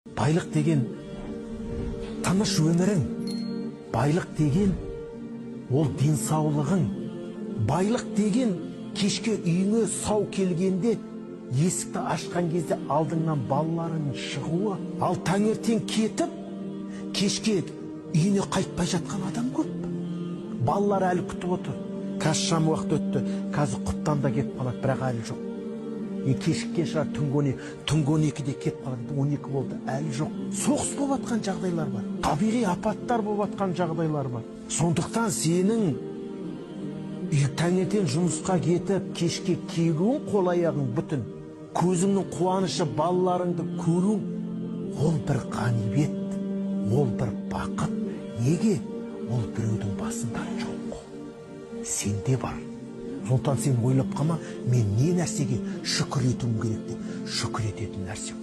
Байлық деген тыныш өмірің, байлық деген ол денсаулығың, байлық деген кешке үйіңе сау келгенде есікті ашқан кезде алдыңнан балаларың шығуы, ал таңертең кетіп кешке үйіне қайтпай жатқан адам көп. Балалар әлі күтіп отыр. Қазір шам уақыт өтті, қазір құптан да кетіп қалады, бірақ әлі жоқ. Кешіккен шығар, түнгі 12-де кетіп қалады, 12 болды, әлі жоқ. Соғыс болып жатқан жағдайлар бар, табиғи апаттар болып жатқан жағдайлар бар. Сондықтан сенің таңертең жұмысқа кетіп, кешке келуің, қол аяғың бүтін, көзіңнің қуанышы балаларыңды көруің, ол бір ғанибет, ол бір бақыт. Неге? Ол біреудің басында жоқ, сенде бар. Сондықтан сен ойлап қалма, мен не нәрсеге шүкір етуім керек деп. Шүкір ететін нәрсе